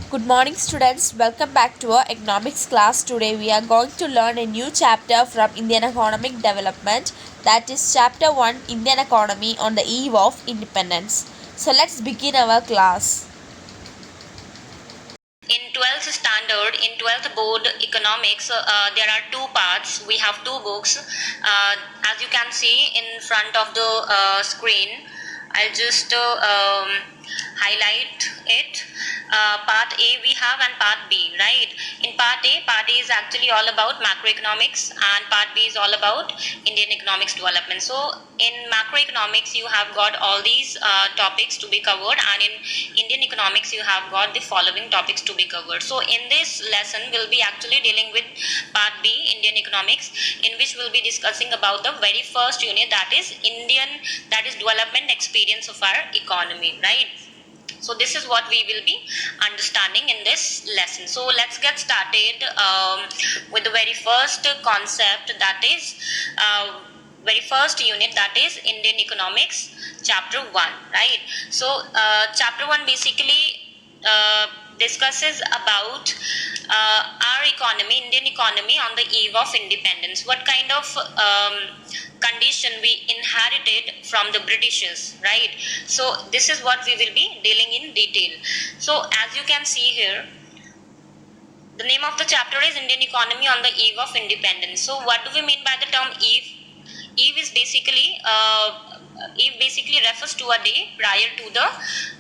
Good morning, students. Welcome back to our economics class. Today, we are going to learn a new chapter from Indian economic development, that is, chapter 1, Indian economy on the eve of independence. So, let's begin our class. In 12th standard, in 12th board economics, there are two parts. We have two books. As you can see in front of the screen, I'll just highlight it. Part A we have and part B, right? In part A is actually all about macroeconomics and part B is all about Indian economics development. So in macroeconomics you have got all these topics to be covered, and in Indian economics you have got the following topics to be covered. So in this lesson we'll be actually dealing with part B, Indian economics, in which we'll be discussing about the very first unit, that is development experience of our economy, right? So this is what we will be understanding in this lesson. So let's get started with the very first concept, that is very first unit, that is Indian economics chapter 1, right? So chapter 1 basically discusses about our economy, Indian economy on the eve of independence. What kind of condition we inherited from the Britishers, right? So this is what we will be dealing in detail. So as you can see here, the name of the chapter is Indian economy on the eve of independence. So what do we mean by the term eve? Eve is basically Eve basically refers to a day prior to the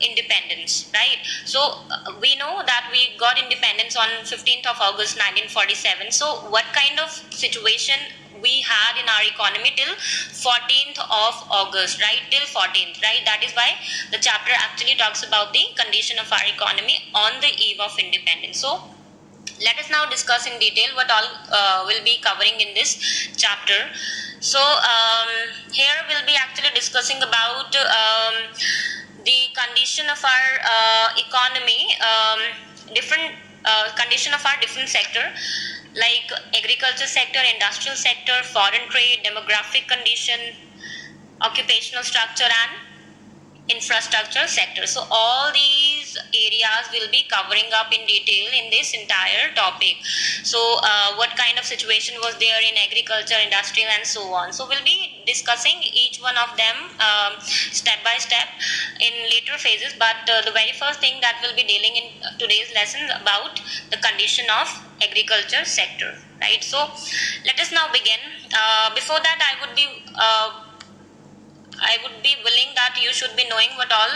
independence, right? So we know that we got independence on 15th of August 1947. So what kind of situation we had in our economy till 14th of August, right? Till 14th, right? That is why the chapter actually talks about the condition of our economy on the eve of independence. So let us now discuss in detail what all will be covering in this chapter. So here we'll be actually discussing about the condition of our economy, different condition of our different sector, like agriculture sector, industrial sector, foreign trade, demographic condition, occupational structure, and infrastructure sector. So all these areas will be covering up in detail in this entire topic. So what kind of situation was there in agriculture, industrial, and so on. So we'll be discussing each one of them step by step in later phases, but the very first thing that we'll be dealing in today's lesson about the condition of agriculture sector, right? So let us now begin. Before that, I would be willing that you should be knowing what all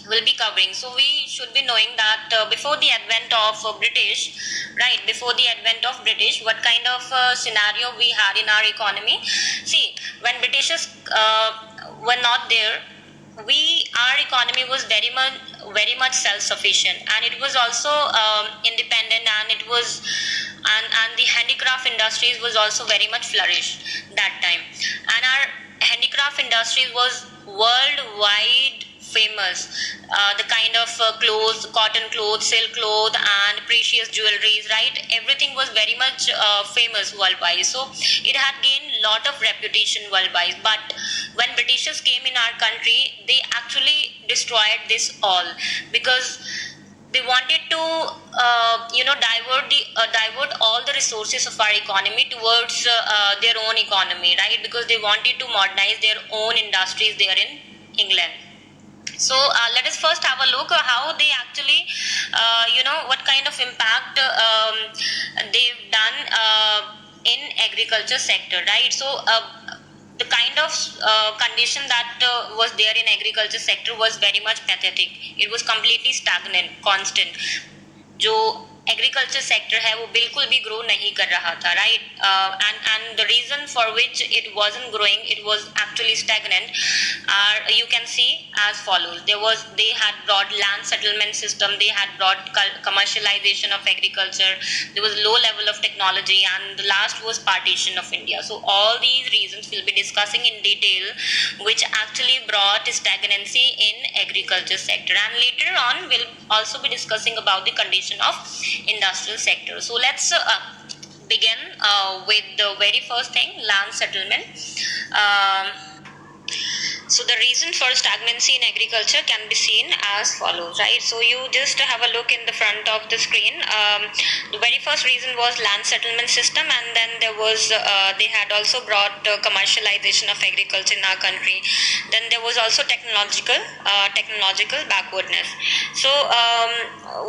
will be covering. So we should be knowing that before the advent of British, right? Before the advent of British, what kind of scenario we had in our economy? See, when Britishers were not there, our economy was very much self-sufficient, and it was also independent, and it was and the handicraft industries was also very much flourished that time, and our handicraft industries was worldwide famous. The kind of clothes, cotton clothes, silk clothes, and precious jewelries, right? Everything was very much famous worldwide. So it had gained lot of reputation worldwide. But when Britishers came in our country, they actually destroyed this all, because they wanted to divert all the resources of our economy towards their own economy, right? Because they wanted to modernize their own industries there in England. So let us first have a look at how they actually what kind of impact they've done in agriculture sector, right? So the kind of condition that was there in agriculture sector was very much pathetic. It was completely stagnant, constant. जो agriculture sector है वो बिल्कुल भी grow नहीं कर रहा था, right? And the reason for which it wasn't growing, it was actually stagnant, you can see as follows. They had brought land settlement system, they had brought commercialization of agriculture, there was low level of technology, and the last was partition of India. So all these reasons we'll be discussing in detail, which actually brought stagnancy in agriculture sector, and later on we'll also be discussing about the condition of industrial sector. So let's begin with the very first thing, land settlement. So the reason for stagnancy in agriculture can be seen as follows, right? So you just have a look in the front of the screen. The very first reason was land settlement system, and then there was they had also brought commercialization of agriculture in our country. Then there was also technological backwardness. So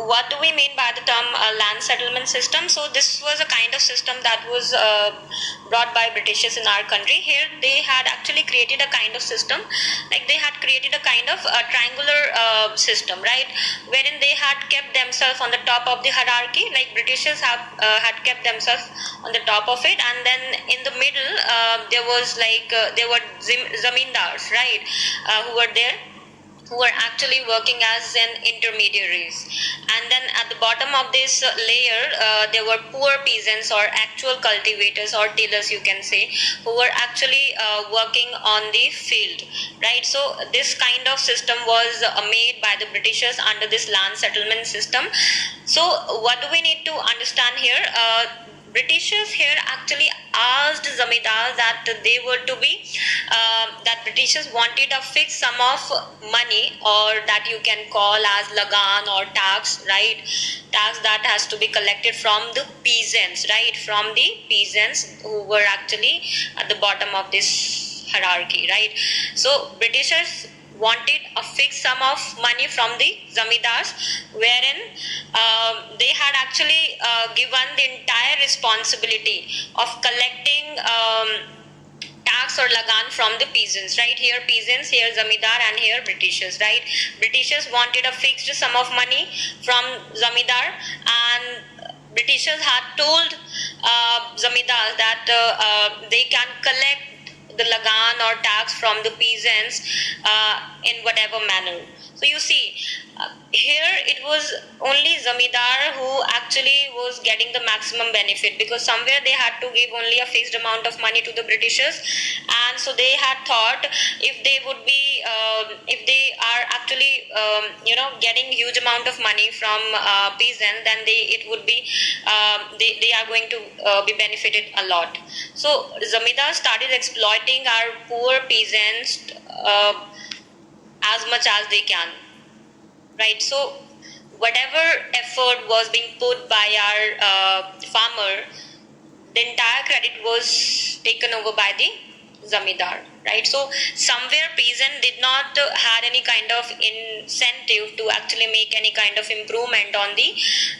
what do we mean by the term land settlement system? So this was a kind of system that was brought by Britishers in our country. Here they had actually created a kind of system, like they had created a kind of triangular system, right, wherein they had kept themselves on the top of the hierarchy. Like Britishers have had kept themselves on the top of it, and then in the middle there was there were zamindars, right, who were there, who were actually working as an intermediaries. And then at the bottom of this layer there were poor peasants or actual cultivators or tillers, you can say, who were actually working on the field, right? So this kind of system was made by the Britishers under this land settlement system. So what do we need to understand here? Britishers here actually asked zamindars that they were to be that Britishers wanted a fixed sum of money, or that you can call as lagan or tax, right? Tax that has to be collected from the peasants, right? From the peasants who were actually at the bottom of this hierarchy, right? So Britishers wanted a fixed sum of money from the zamindars, wherein they had actually given the entire responsibility of collecting tax or lagan from the peasants, right? Here peasants, here zamindar, and here Britishers, right? Britishers wanted a fixed sum of money from zamindar, and Britishers had told zamindars that they can collect the lagan or tax from the peasants in whatever manner. So you see, here it was only zamindar who actually was getting the maximum benefit, because somewhere they had to give only a fixed amount of money to the Britishers, and so they had thought if they would be if they are actually getting huge amount of money from peasants, then it would be they are going to be benefited a lot. So zamindars started exploiting our poor peasants as much as they can, right? So whatever effort was being put by our farmer, the entire credit was taken over by the zamindar, right? So somewhere peasant did not had any kind of incentive to actually make any kind of improvement on the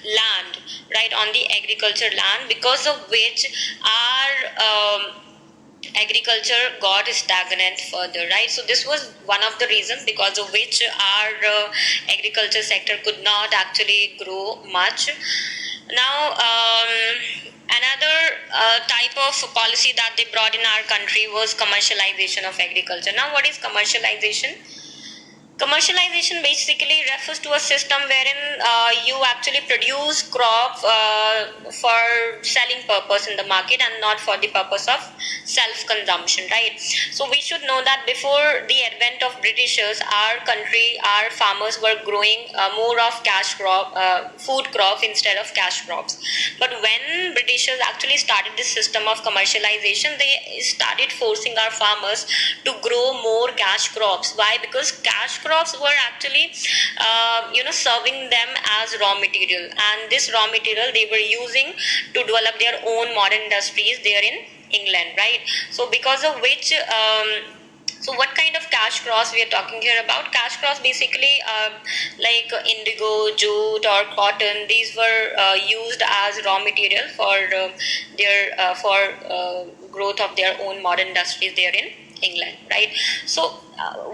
land, right, on the agriculture land, because of which our agriculture got stagnant further, right? So this was one of the reasons because of which our agriculture sector could not actually grow much. Now another type of policy that they brought in our country was commercialization of agriculture. Now what is commercialization? Commercialization basically refers to a system wherein you actually produce crop for selling purpose in the market and not for the purpose of self-consumption, right? So we should know that before the advent of Britishers, our country, our farmers were growing more of cash crop, food crop instead of cash crops. But when Britishers actually started this system of commercialization, they started forcing our farmers to grow more cash crops. Why? Because cash crops were actually serving them as raw material, and this raw material they were using to develop their own modern industries there in England, right? So because of which so what kind of cash crops we are talking here about? Cash crops basically like indigo, jute or cotton. These were used as raw material for their growth of their own modern industries there in England, right? So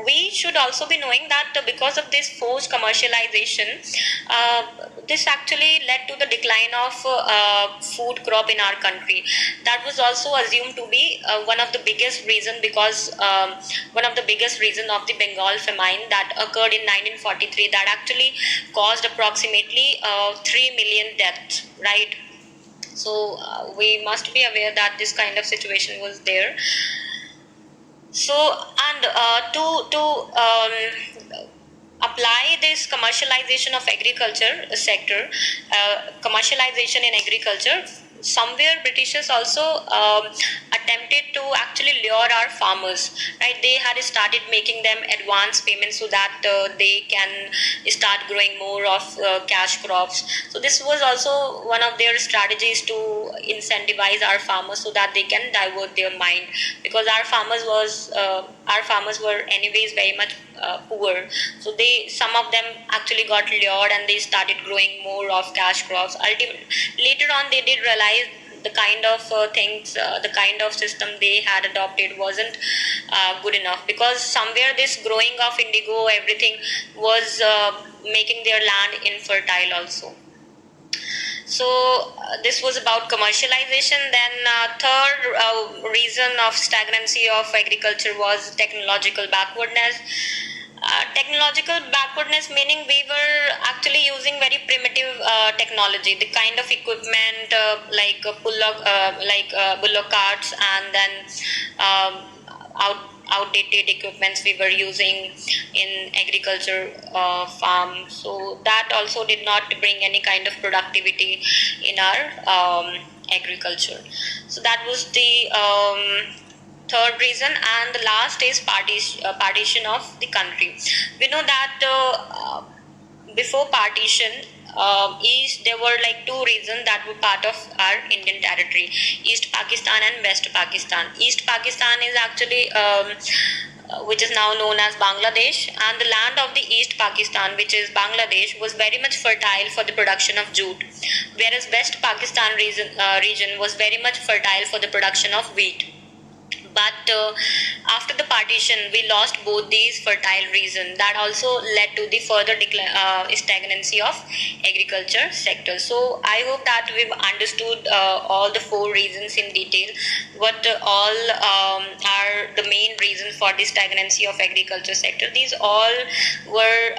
we should also be knowing that because of this forced commercialization, this actually led to the decline of food crop in our country. That was also assumed to be one of the biggest reason, because one of the biggest reason of the Bengal famine that occurred in 1943, that actually caused approximately 3 million deaths, right? So we must be aware that this kind of situation was there. So and to apply this commercialization of agriculture sector, commercialization in agriculture, somewhere Britishers also attempted to actually lure our farmers, right? They had started making them advance payments so that they can start growing more of cash crops. So this was also one of their strategies to incentivize our farmers so that they can divert their mind, because our farmers were anyways very much poor. So they, some of them actually got lured and they started growing more of cash crops. Ultimately, later on, they did realize the kind of the kind of system they had adopted wasn't good enough, because somewhere this growing of indigo, everything was making their land infertile also. So this was about commercialization. Then third reason of stagnancy of agriculture was technological backwardness. Technological backwardness meaning we were actually using very primitive technology, the kind of equipment like bullock carts, and then um, outdated equipments we were using in agriculture farm. So that also did not bring any kind of productivity in our agriculture. So that was the third reason. And the last is partition of the country. We know that before partition, east, there were like two regions that were part of our Indian territory: East Pakistan and West Pakistan. East Pakistan is actually which is now known as Bangladesh, and the land of the East Pakistan, which is Bangladesh, was very much fertile for the production of jute, whereas West Pakistan region was very much fertile for the production of wheat. But after the partition, we lost both these fertile regions. That also led to the further stagnancy of agriculture sector. So I hope that we've understood all the four reasons in detail, what all are the main reasons for the stagnancy of agriculture sector. These all were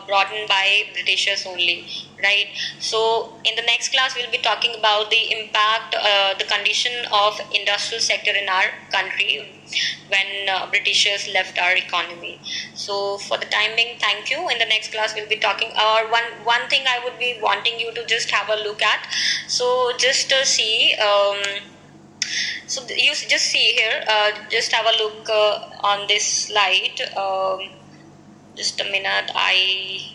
brought in by Britishers only, right? So in the next class we'll be talking about the impact, the condition of industrial sector in our country when Britishers left our economy. So for the time being, thank you. In the next class we'll be talking, or one thing I would be wanting you to just have a look at. So just see so you just see here, just have a look on this slide. Just a minute, I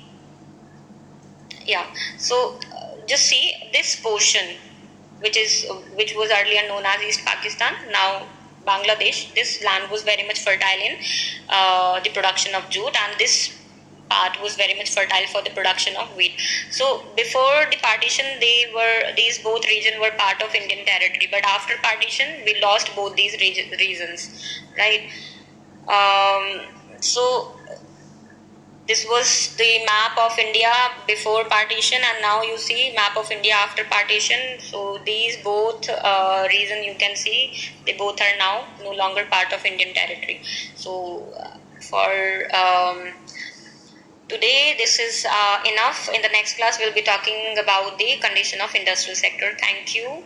yeah. So just see this portion, which was earlier known as East Pakistan, now Bangladesh. This land was very much fertile in the production of jute, and this part was very much fertile for the production of wheat. So before the partition, these both regions were part of Indian territory, but after partition, we lost both these regions, right? So this was the map of India before partition, and now you see map of India after partition. So these both region, you can see they both are now no longer part of Indian territory. So for today, this is enough. In the next class, we'll be talking about the condition of industrial sector. Thank you.